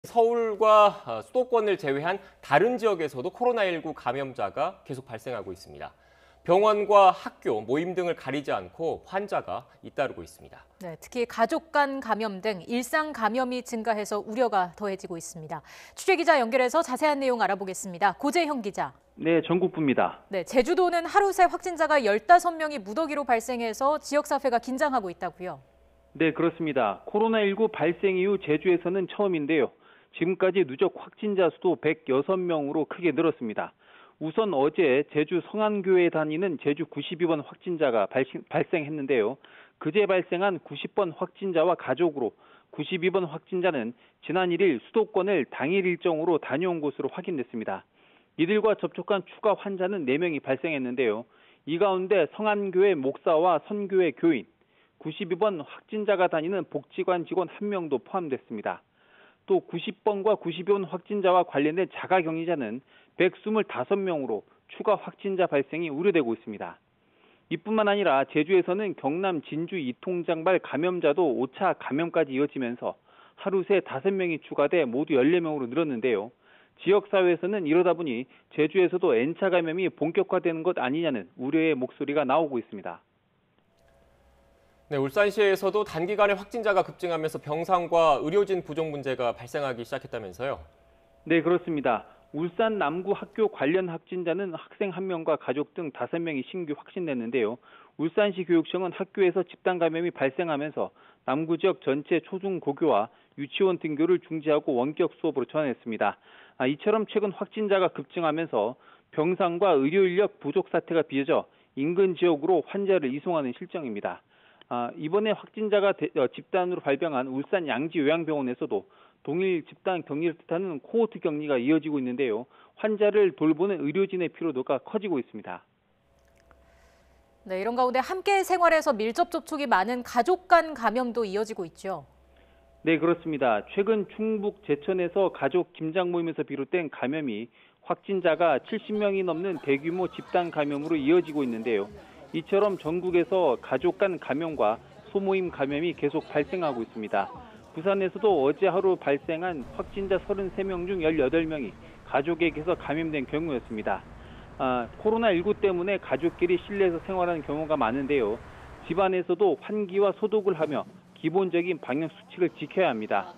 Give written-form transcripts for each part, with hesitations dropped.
서울과 수도권을 제외한 다른 지역에서도 코로나19 감염자가 계속 발생하고 있습니다. 병원과 학교, 모임 등을 가리지 않고 환자가 잇따르고 있습니다. 네, 특히 가족 간 감염 등 일상 감염이 증가해서 우려가 더해지고 있습니다. 취재기자 연결해서 자세한 내용 알아보겠습니다. 고재형 기자. 네, 전국부입니다. 네, 제주도는 하루 새 확진자가 15명이 무더기로 발생해서 지역사회가 긴장하고 있다고요. 네, 그렇습니다. 코로나19 발생 이후 제주에서는 처음인데요. 지금까지 누적 확진자 수도 106명으로 크게 늘었습니다. 우선 어제 제주 성안교회에 다니는 제주 92번 확진자가 발생했는데요. 그제 발생한 90번 확진자와 가족으로 92번 확진자는 지난 1일 수도권을 당일 일정으로 다녀온 것으로 확인됐습니다. 이들과 접촉한 추가 환자는 4명이 발생했는데요. 이 가운데 성안교회 목사와 선교회 교인, 92번 확진자가 다니는 복지관 직원 1명도 포함됐습니다. 또 90번과 92번 확진자와 관련된 자가격리자는 125명으로 추가 확진자 발생이 우려되고 있습니다. 이뿐만 아니라 제주에서는 경남 진주 이통장발 감염자도 5차 감염까지 이어지면서 하루 새 5명이 추가돼 모두 14명으로 늘었는데요. 지역사회에서는 이러다 보니 제주에서도 N차 감염이 본격화되는 것 아니냐는 우려의 목소리가 나오고 있습니다. 네, 울산시에서도 단기간에 확진자가 급증하면서 병상과 의료진 부족 문제가 발생하기 시작했다면서요? 네, 그렇습니다. 울산 남구 학교 관련 확진자는 학생 1명과 가족 등 5명이 신규 확진됐는데요. 울산시 교육청은 학교에서 집단 감염이 발생하면서 남구 지역 전체 초중고교와 유치원 등교를 중지하고 원격 수업으로 전환했습니다. 이처럼 최근 확진자가 급증하면서 병상과 의료 인력 부족 사태가 빚어져 인근 지역으로 환자를 이송하는 실정입니다. 이번에 확진자가 집단으로 발병한 울산 양지요양병원에서도 동일 집단 격리를 뜻하는 코호트 격리가 이어지고 있는데요. 환자를 돌보는 의료진의 피로도가 커지고 있습니다. 네, 이런 가운데 함께 생활해서 밀접 접촉이 많은 가족 간 감염도 이어지고 있죠. 네, 그렇습니다. 최근 충북 제천에서 가족 김장 모임에서 비롯된 감염이 확진자가 70명이 넘는 대규모 집단 감염으로 이어지고 있는데요. 이처럼 전국에서 가족 간 감염과 소모임 감염이 계속 발생하고 있습니다. 부산에서도 어제 하루 발생한 확진자 33명 중 18명이 가족에게서 감염된 경우였습니다. 코로나19 때문에 가족끼리 실내에서 생활하는 경우가 많은데요. 집안에서도 환기와 소독을 하며 기본적인 방역 수칙을 지켜야 합니다.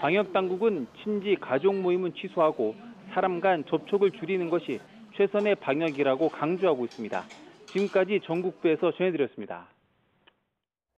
방역당국은 친지 가족 모임은 취소하고 사람 간 접촉을 줄이는 것이 최선의 방역이라고 강조하고 있습니다. 지금까지 전국부에서 전해드렸습니다.